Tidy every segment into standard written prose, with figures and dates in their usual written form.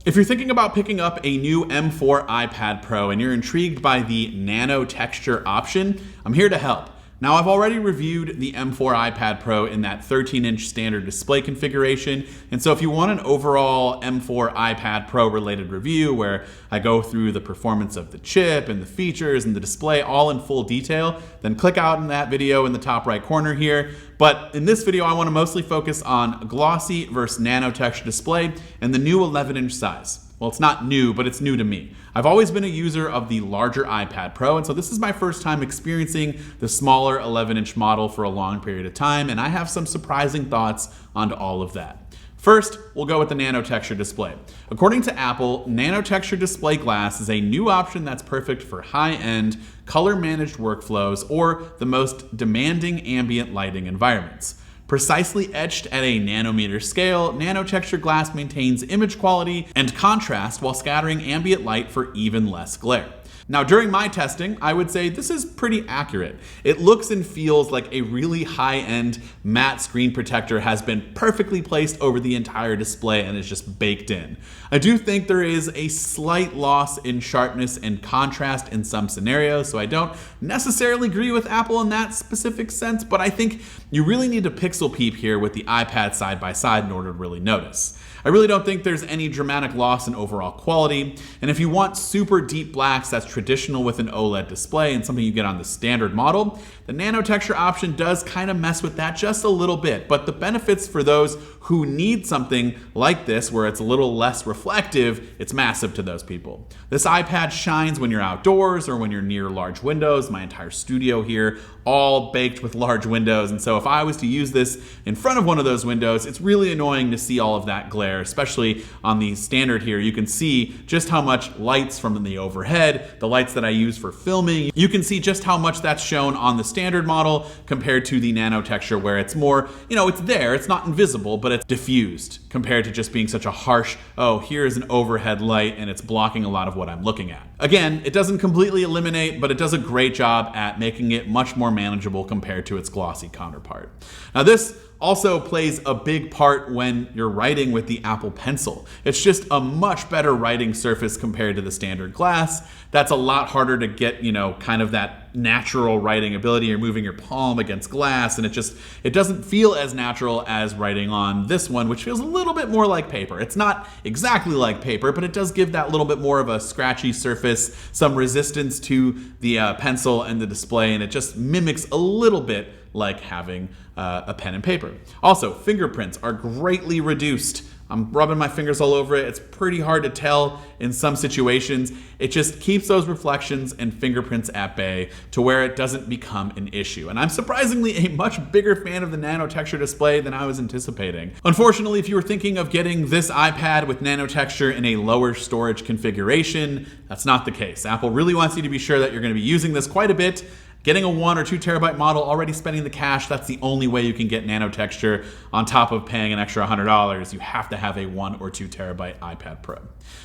If you're thinking about picking up a new M4 iPad Pro and you're intrigued by the Nano-Texture option, I'm here to help. Now, I've already reviewed the M4 iPad Pro in that 13-inch standard display configuration, and so if you want an overall M4 iPad Pro related review where I go through the performance of the chip and the features and the display all in full detail, then click out in that video in the top right corner here. But in this video, I want to mostly focus on glossy versus NanoTexture display and the new 11-inch size. Well, it's not new, but it's new to me. I've always been a user of the larger iPad Pro, and so this is my first time experiencing the smaller 11-inch model for a long period of time, and I have some surprising thoughts onto all of that. First, we'll go with the NanoTexture display. According to Apple, NanoTexture display glass is a new option that's perfect for high-end, color-managed workflows or the most demanding ambient lighting environments. Precisely etched at a nanometer scale, NanoTexture glass maintains image quality and contrast while scattering ambient light for even less glare. Now, during my testing, I would say this is pretty accurate. It looks and feels like a really high-end matte screen protector has been perfectly placed over the entire display and is just baked in. I do think there is a slight loss in sharpness and contrast in some scenarios, so I don't necessarily agree with Apple in that specific sense, but I think you really need to pixel peep here with the iPad side by side in order to really notice. I really don't think there's any dramatic loss in overall quality, and if you want super deep blacks that's traditional with an OLED display and something you get on the standard model, the NanoTexture option does kind of mess with that just a little bit, but the benefits for those who need something like this where it's a little less reflective, it's massive to those people. This iPad shines when you're outdoors or when you're near large windows. My entire studio here, all baked with large windows, and so if I was to use this in front of one of those windows, it's really annoying to see all of that glare, especially on the standard here. You can see just how much lights from the overhead, the lights that I use for filming, you can see just how much that's shown on the standard model compared to the NanoTexture where it's more, it's there, it's not invisible, but it's diffused compared to just being such a harsh, oh, here's an overhead light and it's blocking a lot of what I'm looking at. Again, it doesn't completely eliminate, but it does a great job at making it much more manageable compared to its glossy counterpart. Now, this also plays a big part when you're writing with the Apple Pencil. It's just a much better writing surface compared to the standard glass. That's a lot harder to get, kind of that natural writing ability. You're moving your palm against glass, and it doesn't feel as natural as writing on this one, which feels a little bit more like paper. It's not exactly like paper, but it does give that little bit more of a scratchy surface, some resistance to the pencil and the display, and it just mimics a little bit like having a pen and paper. Also, fingerprints are greatly reduced. I'm rubbing my fingers all over it. It's pretty hard to tell in some situations. It just keeps those reflections and fingerprints at bay to where it doesn't become an issue. And I'm surprisingly a much bigger fan of the NanoTexture display than I was anticipating. Unfortunately, if you were thinking of getting this iPad with NanoTexture in a lower storage configuration, that's not the case. Apple really wants you to be sure that you're going to be using this quite a bit. Getting a 1 or 2 terabyte model, already spending the cash, that's the only way you can get NanoTexture on top of paying an extra $100. You have to have a 1 or 2 terabyte iPad Pro.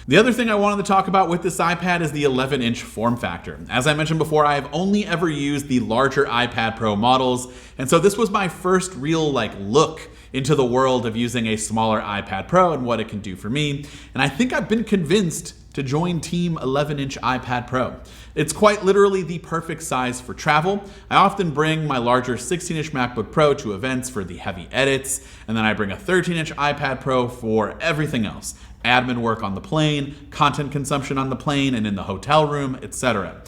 The other thing I wanted to talk about with this iPad is the 11-inch form factor. As I mentioned before, I have only ever used the larger iPad Pro models, and so this was my first real look into the world of using a smaller iPad Pro and what it can do for me. And I think I've been convinced to join Team 11-inch iPad Pro. It's quite literally the perfect size for travel. I often bring my larger 16-inch MacBook Pro to events for the heavy edits, and then I bring a 13-inch iPad Pro for everything else. Admin work on the plane, content consumption on the plane and in the hotel room, etc.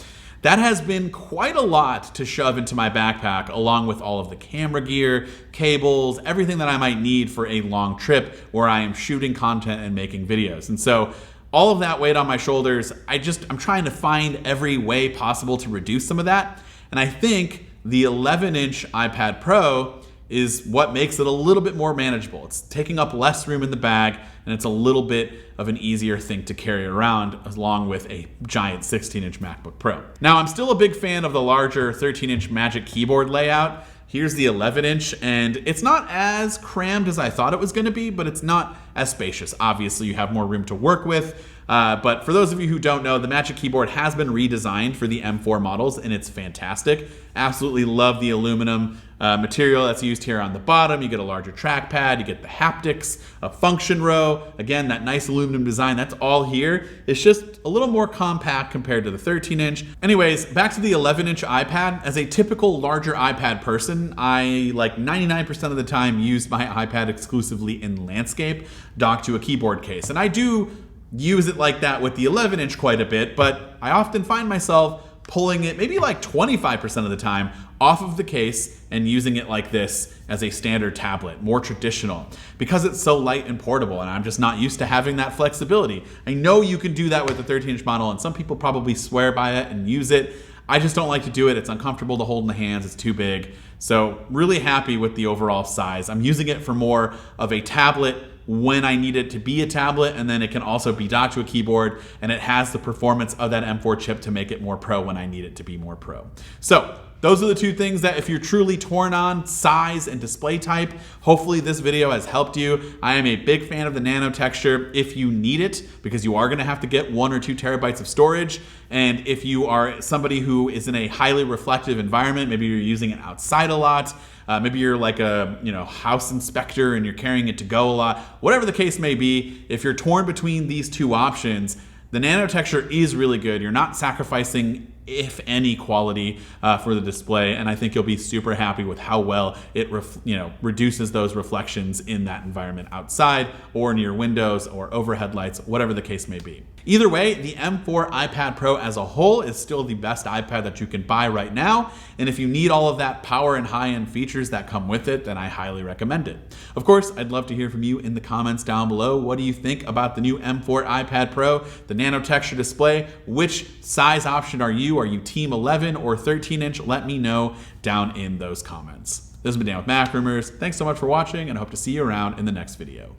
That has been quite a lot to shove into my backpack, along with all of the camera gear, cables, everything that I might need for a long trip where I am shooting content and making videos. And so all of that weight on my shoulders, I'm trying to find every way possible to reduce some of that. And I think the 11-inch iPad Pro is what makes it a little bit more manageable. It's taking up less room in the bag, and it's a little bit of an easier thing to carry around along with a giant 16-inch MacBook Pro. Now, I'm still a big fan of the larger 13-inch Magic Keyboard layout. Here's the 11-inch, and it's not as crammed as I thought it was going to be, but it's not as spacious. Obviously, you have more room to work with. But for those of you who don't know, the Magic Keyboard has been redesigned for the M4 models, and it's fantastic. Absolutely love the aluminum material that's used here on the bottom. You get a larger trackpad, you get the haptics, a function row. Again, that nice aluminum design, that's all here. It's just a little more compact compared to the 13-inch. Anyways, back to the 11-inch iPad. As a typical larger iPad person, I, like 99% of the time, use my iPad exclusively in landscape, docked to a keyboard case. And I do use it like that with the 11-inch quite a bit, but I often find myself pulling it maybe like 25% of the time off of the case and using it like this as a standard tablet, more traditional, because it's so light and portable, and I'm just not used to having that flexibility. I know you can do that with the 13-inch model, and some people probably swear by it and use it. I just don't like to do it. It's uncomfortable to hold in the hands. It's too big. So really happy with the overall size. I'm using it for more of a tablet when I need it to be a tablet, and then it can also be docked to a keyboard, and it has the performance of that M4 chip to make it more pro when I need it to be more pro. So those are the two things that if you're truly torn on, size and display type, hopefully this video has helped you. I am a big fan of the Nano-Texture if you need it, because you are gonna have to get 1 or 2 terabytes of storage. And if you are somebody who is in a highly reflective environment, maybe you're using it outside a lot, maybe you're like a house inspector and you're carrying it to go a lot, whatever the case may be, if you're torn between these two options, the Nano-Texture is really good. You're not sacrificing, if any, quality for the display, and I think you'll be super happy with how well it reduces those reflections in that environment outside or near windows or overhead lights, whatever the case may be. Either way, the M4 iPad Pro as a whole is still the best iPad that you can buy right now, and if you need all of that power and high-end features that come with it, then I highly recommend it. Of course, I'd love to hear from you in the comments down below. What do you think about the new M4 iPad Pro, the Nano-Texture display? Which size option are you? Are you Team 11 or 13-inch? Let me know down in those comments. This has been Dan with MacRumors. Thanks so much for watching, and I hope to see you around in the next video.